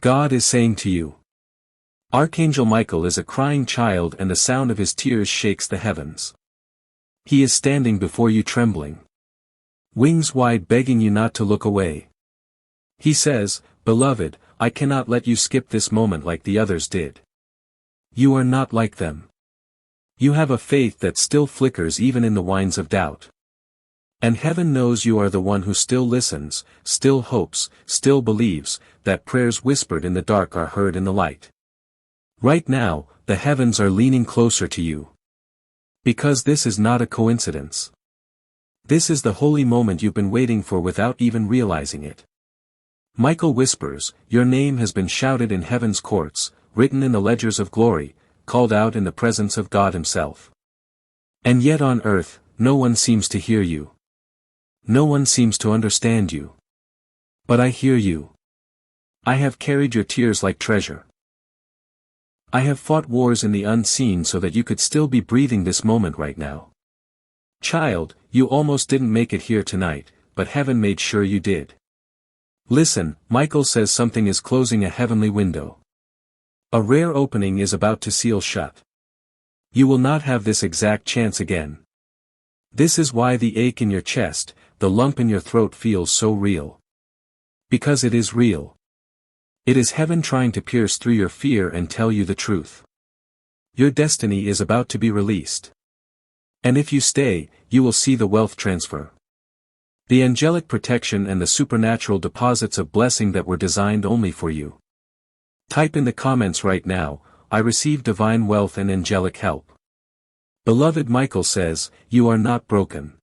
God is saying to you. Archangel Michael is a crying child and the sound of his tears shakes the heavens. He is standing before you trembling. Wings wide begging you not to look away. He says, "Beloved, I cannot let you skip this moment like the others did. You are not like them. You have a faith that still flickers even in the winds of doubt. And heaven knows you are the one who still listens, still hopes, still believes, that prayers whispered in the dark are heard in the light. Right now, the heavens are leaning closer to you. Because this is not a coincidence. This is the holy moment you've been waiting for without even realizing it. Michael whispers, your name has been shouted in heaven's courts, written in the ledgers of glory, called out in the presence of God himself. And yet on earth, no one seems to hear you. No one seems to understand you. But I hear you. I have carried your tears like treasure. I have fought wars in the unseen so that you could still be breathing this moment right now. Child, you almost didn't make it here tonight, but heaven made sure you did. Listen, Michael says something is closing a heavenly window. A rare opening is about to seal shut. You will not have this exact chance again. This is why the ache in your chest, the lump in your throat feels so real. Because it is real. It is heaven trying to pierce through your fear and tell you the truth. Your destiny is about to be released. And if you stay, you will see the wealth transfer. The angelic protection and the supernatural deposits of blessing that were designed only for you. Type in the comments right now, I receive divine wealth and angelic help. Beloved Michael says, you are not broken.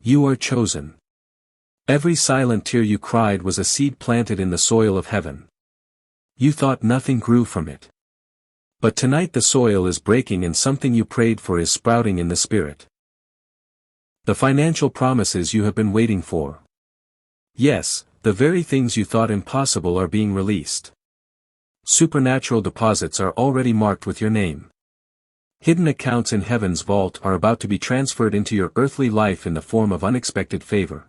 You are chosen. Every silent tear you cried was a seed planted in the soil of heaven. You thought nothing grew from it. But tonight the soil is breaking and something you prayed for is sprouting in the spirit. The financial promises you have been waiting for. Yes, the very things you thought impossible are being released. Supernatural deposits are already marked with your name. Hidden accounts in heaven's vault are about to be transferred into your earthly life in the form of unexpected favor.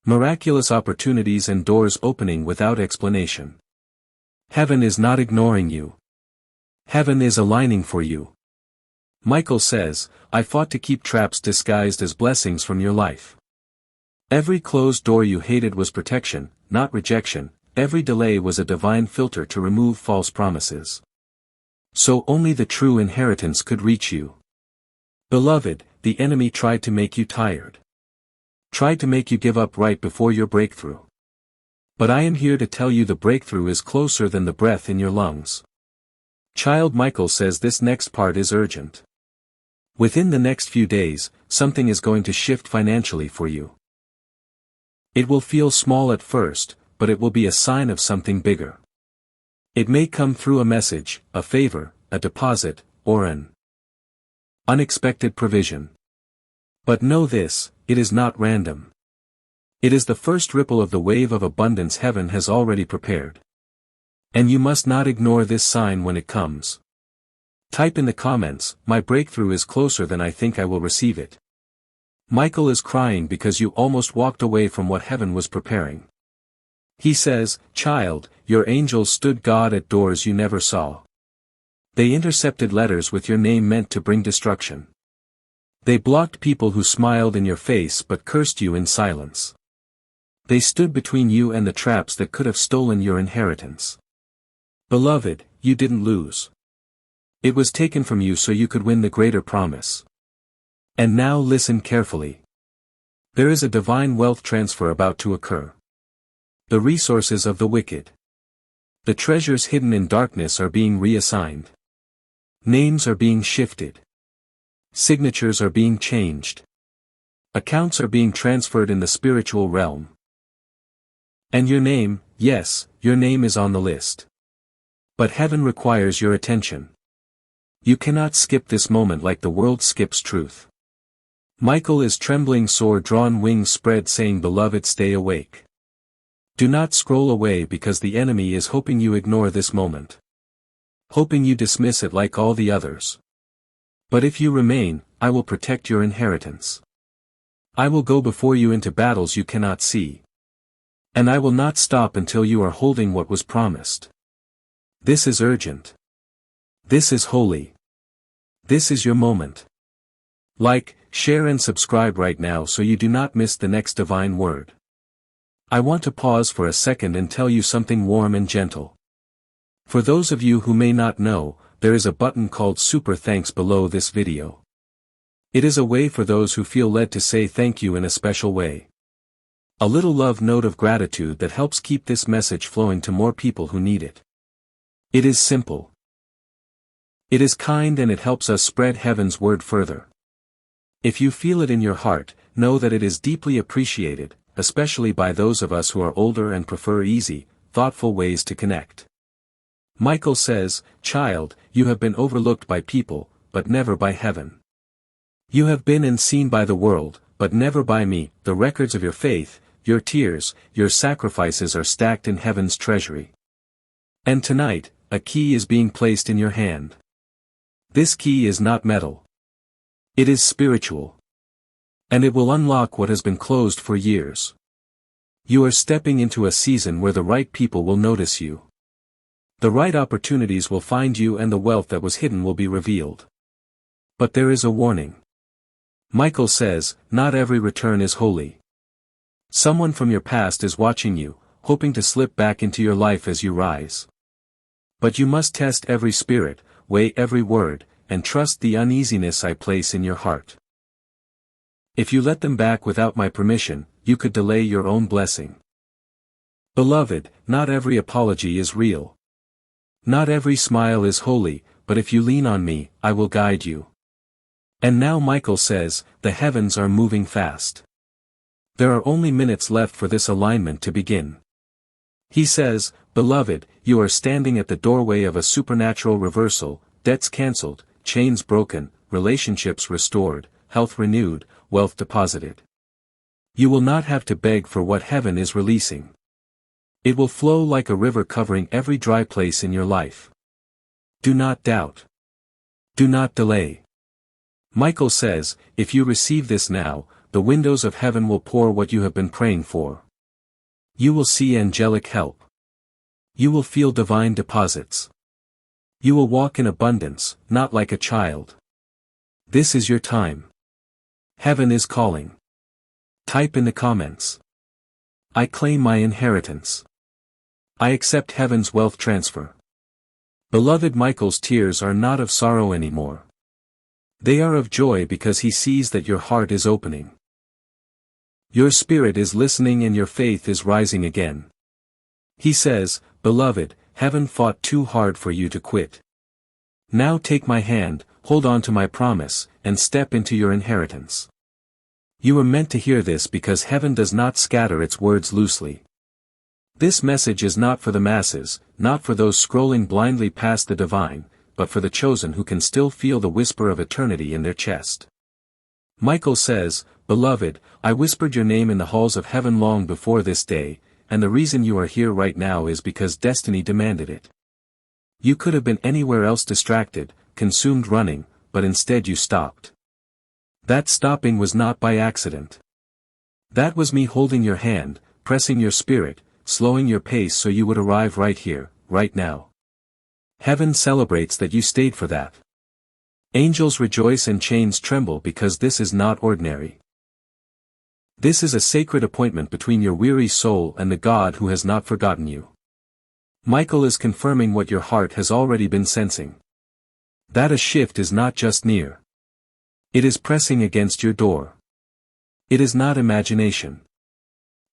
Miraculous opportunities and doors opening without explanation. Heaven is not ignoring you. Heaven is aligning for you. Michael says, I fought to keep traps disguised as blessings from your life. Every closed door you hated was protection, not rejection. Every delay was a divine filter to remove false promises. So only the true inheritance could reach you. Beloved, the enemy tried to make you tired. Tried to make you give up right before your breakthrough. But I am here to tell you the breakthrough is closer than the breath in your lungs. Child Michael says this next part is urgent. Within the next few days, something is going to shift financially for you. It will feel small at first, but it will be a sign of something bigger. It may come through a message, a favor, a deposit, or an unexpected provision. But know this, it is not random. It is the first ripple of the wave of abundance heaven has already prepared. And you must not ignore this sign when it comes. Type in the comments, my breakthrough is closer than I think I will receive it. Michael is crying because you almost walked away from what heaven was preparing. He says, child, your angels stood guard at doors you never saw. They intercepted letters with your name meant to bring destruction. They blocked people who smiled in your face but cursed you in silence. They stood between you and the traps that could have stolen your inheritance. Beloved, you didn't lose. It was taken from you so you could win the greater promise. And now listen carefully. There is a divine wealth transfer about to occur. The resources of the wicked. The treasures hidden in darkness are being reassigned. Names are being shifted. Signatures are being changed. Accounts are being transferred in the spiritual realm. And your name, yes, your name is on the list. But heaven requires your attention. You cannot skip this moment like the world skips truth. Michael is trembling, sword drawn, wings spread, saying, beloved, stay awake. Do not scroll away because the enemy is hoping you ignore this moment. Hoping you dismiss it like all the others. But if you remain, I will protect your inheritance. I will go before you into battles you cannot see. And I will not stop until you are holding what was promised. This is urgent. This is holy. This is your moment. Like, share and subscribe right now so you do not miss the next divine word. I want to pause for a second and tell you something warm and gentle. For those of you who may not know, there is a button called Super Thanks below this video. It is a way for those who feel led to say thank you in a special way. A little love note of gratitude that helps keep this message flowing to more people who need it. It is simple. It is kind and it helps us spread heaven's word further. If you feel it in your heart, know that it is deeply appreciated, especially by those of us who are older and prefer easy, thoughtful ways to connect. Michael says, "Child, you have been overlooked by people, but never by heaven. You have been and seen by the world, but never by me. The records of your faith, your tears, your sacrifices are stacked in heaven's treasury. And tonight, a key is being placed in your hand. This key is not metal. It is spiritual. And it will unlock what has been closed for years. You are stepping into a season where the right people will notice you. The right opportunities will find you and the wealth that was hidden will be revealed. But there is a warning. Michael says, not every return is holy. Someone from your past is watching you, hoping to slip back into your life as you rise. But you must test every spirit, weigh every word, and trust the uneasiness I place in your heart. If you let them back without my permission, you could delay your own blessing. Beloved, not every apology is real. Not every smile is holy, but if you lean on me, I will guide you. And now Michael says, the heavens are moving fast. There are only minutes left for this alignment to begin. He says, beloved, you are standing at the doorway of a supernatural reversal, debts cancelled, chains broken, relationships restored, health renewed, wealth deposited. You will not have to beg for what heaven is releasing. It will flow like a river covering every dry place in your life. Do not doubt. Do not delay. Michael says, if you receive this now, the windows of heaven will pour what you have been praying for. You will see angelic help. You will feel divine deposits. You will walk in abundance, not like a child. This is your time. Heaven is calling. Type in the comments. I claim my inheritance. I accept heaven's wealth transfer. Beloved, Michael's tears are not of sorrow anymore. They are of joy because he sees that your heart is opening. Your spirit is listening and your faith is rising again. He says, beloved, heaven fought too hard for you to quit. Now take my hand, hold on to my promise, and step into your inheritance. You were meant to hear this because heaven does not scatter its words loosely. This message is not for the masses, not for those scrolling blindly past the divine, but for the chosen who can still feel the whisper of eternity in their chest. Michael says, beloved, I whispered your name in the halls of heaven long before this day, and the reason you are here right now is because destiny demanded it. You could have been anywhere else distracted, consumed running, but instead you stopped. That stopping was not by accident. That was me holding your hand, pressing your spirit, slowing your pace so you would arrive right here, right now. Heaven celebrates that you stayed for that. Angels rejoice and chains tremble because this is not ordinary. This is a sacred appointment between your weary soul and the God who has not forgotten you. Michael is confirming what your heart has already been sensing. That a shift is not just near. It is pressing against your door. It is not imagination.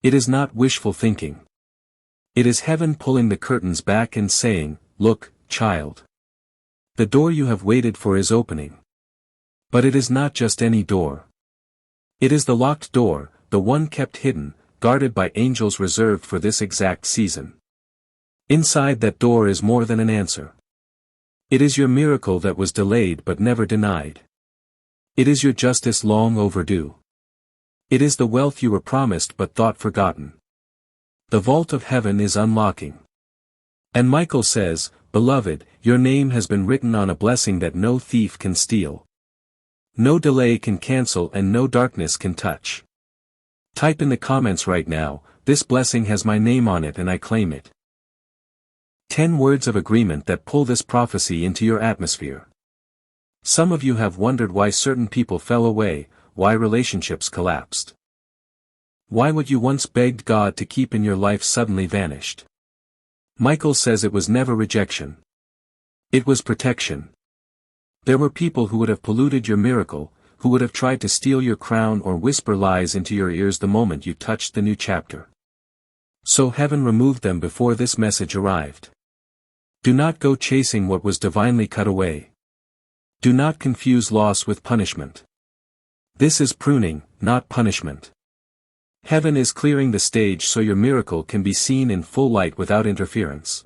It is not wishful thinking. It is heaven pulling the curtains back and saying, look, child. The door you have waited for is opening. But it is not just any door. It is the locked door, the one kept hidden, guarded by angels reserved for this exact season. Inside that door is more than an answer. It is your miracle that was delayed but never denied. It is your justice long overdue. It is the wealth you were promised but thought forgotten. The vault of heaven is unlocking. And Michael says, beloved, your name has been written on a blessing that no thief can steal. No delay can cancel and no darkness can touch. Type in the comments right now, This blessing has my name on it and I claim it. 10 words of agreement that pull this prophecy into your atmosphere. Some of you have wondered why certain people fell away, why relationships collapsed. Why what you once begged God to keep in your life suddenly vanished. Michael says it was never rejection. It was protection. There were people who would have polluted your miracle, who would have tried to steal your crown or whisper lies into your ears the moment you touched the new chapter. So heaven removed them before this message arrived. Do not go chasing what was divinely cut away. Do not confuse loss with punishment. This is pruning, not punishment. Heaven is clearing the stage so your miracle can be seen in full light without interference.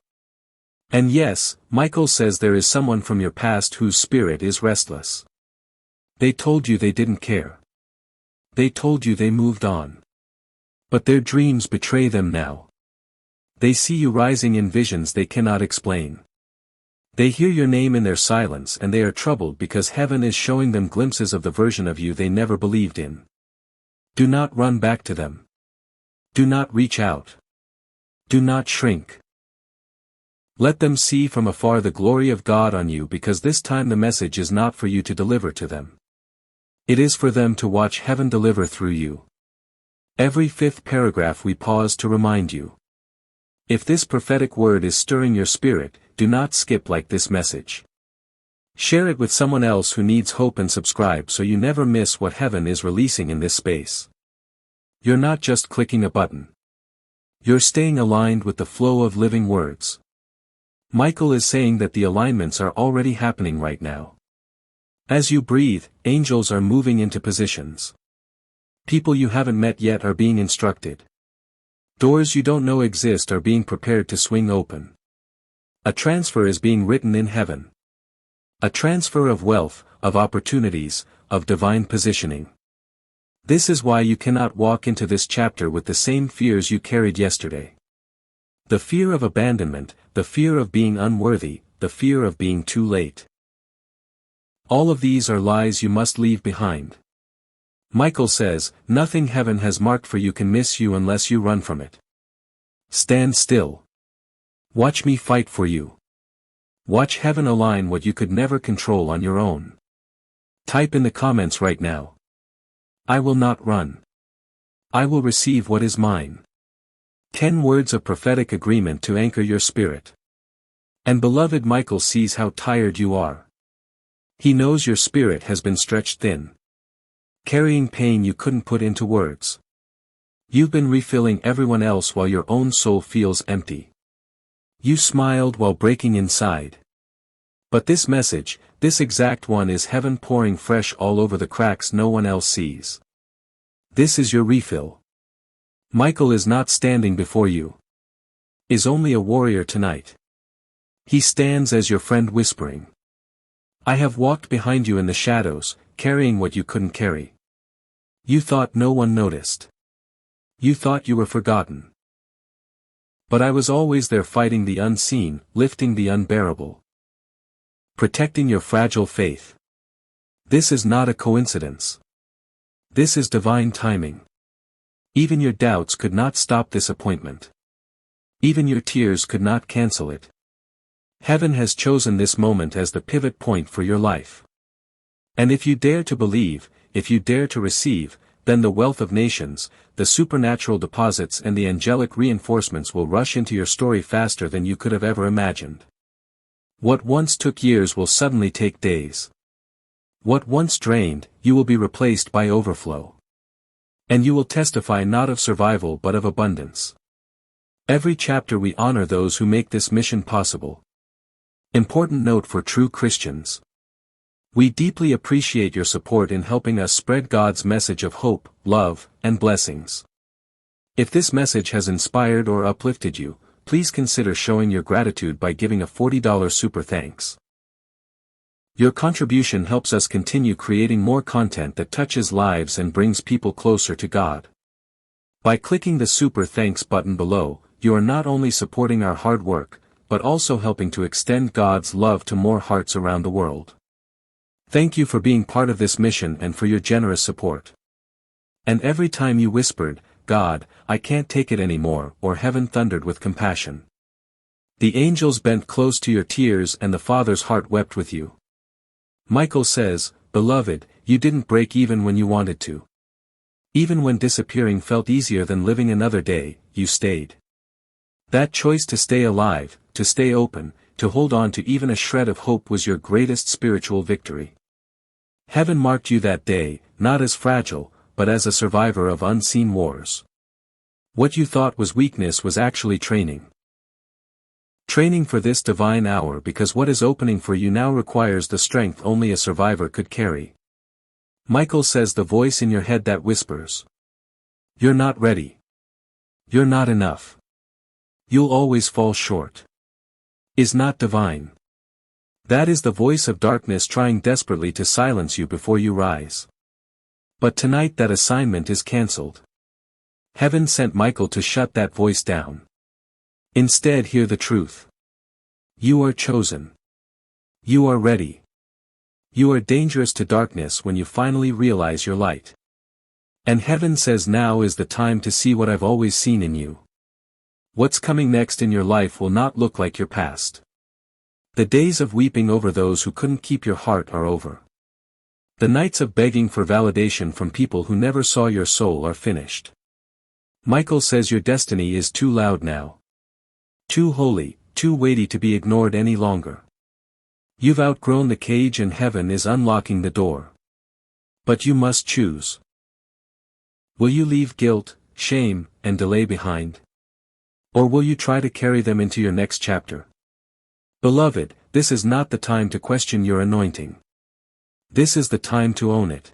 And yes, Michael says there is someone from your past whose spirit is restless. They told you they didn't care. They told you they moved on. But their dreams betray them now. They see you rising in visions they cannot explain. They hear your name in their silence and they are troubled because heaven is showing them glimpses of the version of you they never believed in. Do not run back to them. Do not reach out. Do not shrink. Let them see from afar the glory of God on you because this time the message is not for you to deliver to them. It is for them to watch heaven deliver through you. Every 5th paragraph we pause to remind you. If this prophetic word is stirring your spirit, do not skip like this message. Share it with someone else who needs hope and subscribe so you never miss what heaven is releasing in this space. You're not just clicking a button. You're staying aligned with the flow of living words. Michael is saying that the alignments are already happening right now. As you breathe, angels are moving into positions. People you haven't met yet are being instructed. Doors you don't know exist are being prepared to swing open. A transfer is being written in heaven. A transfer of wealth, of opportunities, of divine positioning. This is why you cannot walk into this chapter with the same fears you carried yesterday. The fear of abandonment, the fear of being unworthy, the fear of being too late. All of these are lies you must leave behind. Michael says, nothing heaven has marked for you can miss you unless you run from it. Stand still. Watch me fight for you. Watch heaven align what you could never control on your own. Type in the comments right now. I will not run. I will receive what is mine. 10 words of prophetic agreement to anchor your spirit. And beloved, Michael sees how tired you are. He knows your spirit has been stretched thin. Carrying pain you couldn't put into words. You've been refilling everyone else while your own soul feels empty. You smiled while breaking inside. But this message, this exact one, is heaven pouring fresh all over the cracks no one else sees. This is your refill. Michael is not standing before you. Is only a warrior tonight. He stands as your friend whispering. I have walked behind you in the shadows, carrying what you couldn't carry. You thought no one noticed. You thought you were forgotten. But I was always there, fighting the unseen, lifting the unbearable. Protecting your fragile faith. This is not a coincidence. This is divine timing. Even your doubts could not stop this appointment. Even your tears could not cancel it. Heaven has chosen this moment as the pivot point for your life. And if you dare to believe, if you dare to receive, then the wealth of nations, the supernatural deposits and the angelic reinforcements will rush into your story faster than you could have ever imagined. What once took years will suddenly take days. What once drained, you will be replaced by overflow. And you will testify not of survival but of abundance. Every chapter we honor those who make this mission possible. Important note for true Christians. We deeply appreciate your support in helping us spread God's message of hope, love, and blessings. If this message has inspired or uplifted you, please consider showing your gratitude by giving a $40 super thanks. Your contribution helps us continue creating more content that touches lives and brings people closer to God. By clicking the super thanks button below, you are not only supporting our hard work, but also helping to extend God's love to more hearts around the world. Thank you for being part of this mission and for your generous support. And every time you whispered, God, I can't take it anymore," or heaven thundered with compassion. The angels bent close to your tears and the Father's heart wept with you. Michael says, "Beloved, you didn't break even when you wanted to. Even when disappearing felt easier than living another day, you stayed. That choice to stay alive, to stay open, to hold on to even a shred of hope was your greatest spiritual victory. Heaven marked you that day, not as fragile, but as a survivor of unseen wars. What you thought was weakness was actually training. Training for this divine hour, because what is opening for you now requires the strength only a survivor could carry." Michael says the voice in your head that whispers, "You're not ready. You're not enough. You'll always fall short," is not divine. That is the voice of darkness trying desperately to silence you before you rise. But tonight that assignment is cancelled. Heaven sent Michael to shut that voice down. Instead, hear the truth. You are chosen. You are ready. You are dangerous to darkness when you finally realize your light. And heaven says now is the time to see what I've always seen in you. What's coming next in your life will not look like your past. The days of weeping over those who couldn't keep your heart are over. The nights of begging for validation from people who never saw your soul are finished. Michael says your destiny is too loud now. Too holy, too weighty to be ignored any longer. You've outgrown the cage and heaven is unlocking the door. But you must choose. Will you leave guilt, shame, and delay behind? Or will you try to carry them into your next chapter? Beloved, this is not the time to question your anointing. This is the time to own it.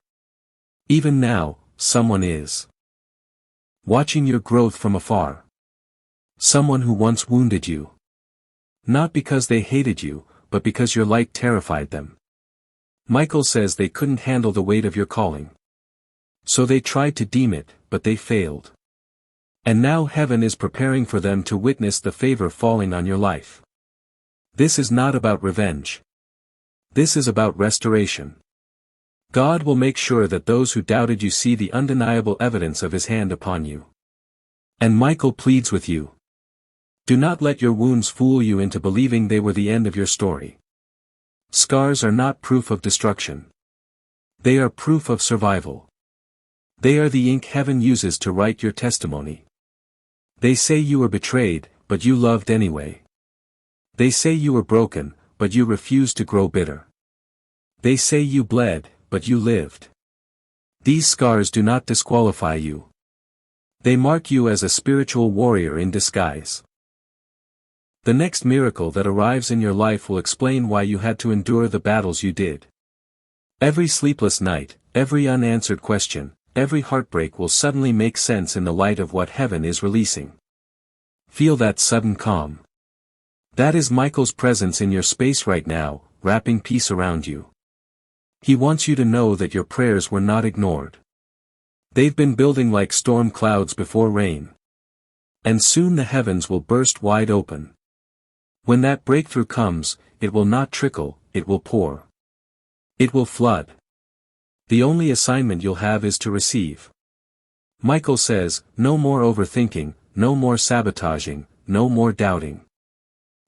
Even now, someone is watching your growth from afar. Someone who once wounded you. Not because they hated you, but because your light terrified them. Michael says they couldn't handle the weight of your calling. So they tried to dim it, but they failed. And now heaven is preparing for them to witness the favor falling on your life. This is not about revenge. This is about restoration. God will make sure that those who doubted you see the undeniable evidence of His hand upon you. And Michael pleads with you. Do not let your wounds fool you into believing they were the end of your story. Scars are not proof of destruction. They are proof of survival. They are the ink heaven uses to write your testimony. They say you were betrayed, but you loved anyway. They say you were broken, but you refused to grow bitter. They say you bled, but you lived. These scars do not disqualify you. They mark you as a spiritual warrior in disguise. The next miracle that arrives in your life will explain why you had to endure the battles you did. Every sleepless night, every unanswered question, every heartbreak will suddenly make sense in the light of what heaven is releasing. Feel that sudden calm. That is Michael's presence in your space right now, wrapping peace around you. He wants you to know that your prayers were not ignored. They've been building like storm clouds before rain. And soon the heavens will burst wide open. When that breakthrough comes, it will not trickle, it will pour. It will flood. The only assignment you'll have is to receive. Michael says, no more overthinking, no more sabotaging, no more doubting.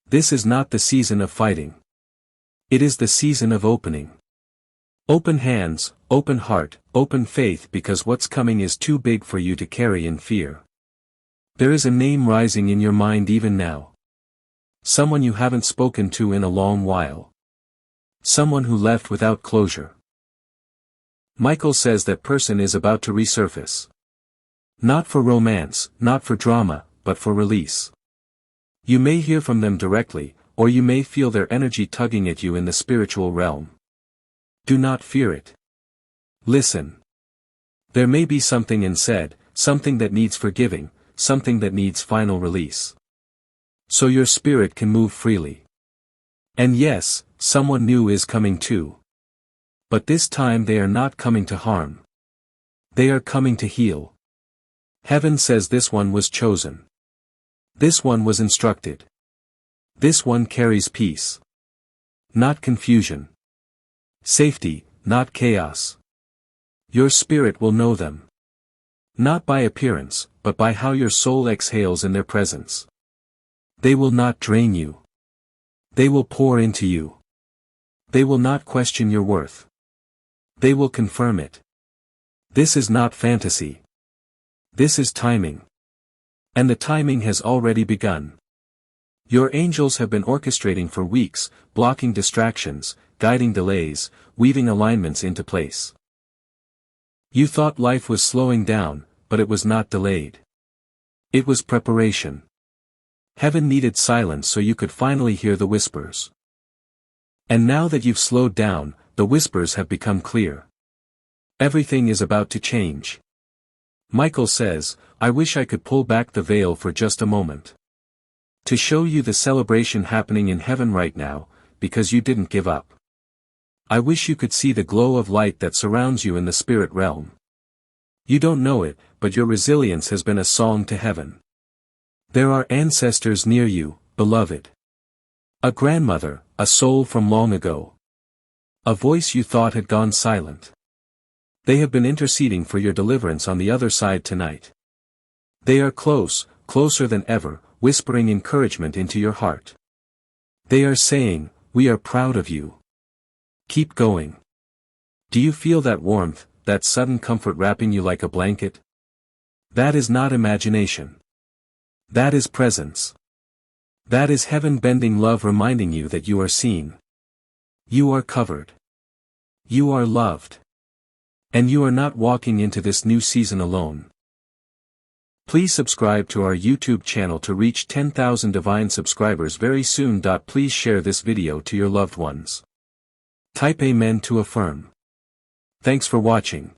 This is not the season of fighting. It is the season of opening. Open hands, open heart, open faith, because what's coming is too big for you to carry in fear. There is a name rising in your mind even now. Someone you haven't spoken to in a long while. Someone who left without closure. Michael says that person is about to resurface. Not for romance, not for drama, but for release. You may hear from them directly, or you may feel their energy tugging at you in the spiritual realm. Do not fear it. Listen. There may be something unsaid, something that needs forgiving, something that needs final release. So your spirit can move freely. And yes, someone new is coming too. But this time they are not coming to harm. They are coming to heal. Heaven says this one was chosen. This one was instructed. This one carries peace. Not confusion. Safety, not chaos. Your spirit will know them. Not by appearance, but by how your soul exhales in their presence. They will not drain you. They will pour into you. They will not question your worth. They will confirm it. This is not fantasy. This is timing. And the timing has already begun. Your angels have been orchestrating for weeks, blocking distractions, guiding delays, weaving alignments into place. You thought life was slowing down, but it was not delayed. It was preparation. Heaven needed silence so you could finally hear the whispers. And now that you've slowed down, the whispers have become clear. Everything is about to change. Michael says, I wish I could pull back the veil for just a moment. To show you the celebration happening in heaven right now, because you didn't give up. I wish you could see the glow of light that surrounds you in the spirit realm. You don't know it, but your resilience has been a song to heaven. There are ancestors near you, beloved. A grandmother, a soul from long ago. A voice you thought had gone silent. They have been interceding for your deliverance on the other side tonight. They are close, closer than ever, whispering encouragement into your heart. They are saying, we are proud of you. Keep going. Do you feel that warmth, that sudden comfort wrapping you like a blanket? That is not imagination. That is presence. That is heaven bending love reminding you that you are seen. You are covered. You are loved. And you are not walking into this new season alone. Please subscribe to our YouTube channel to reach 10,000 divine subscribers very soon. Please share this video to your loved ones. Type Amen to affirm. Thanks for watching.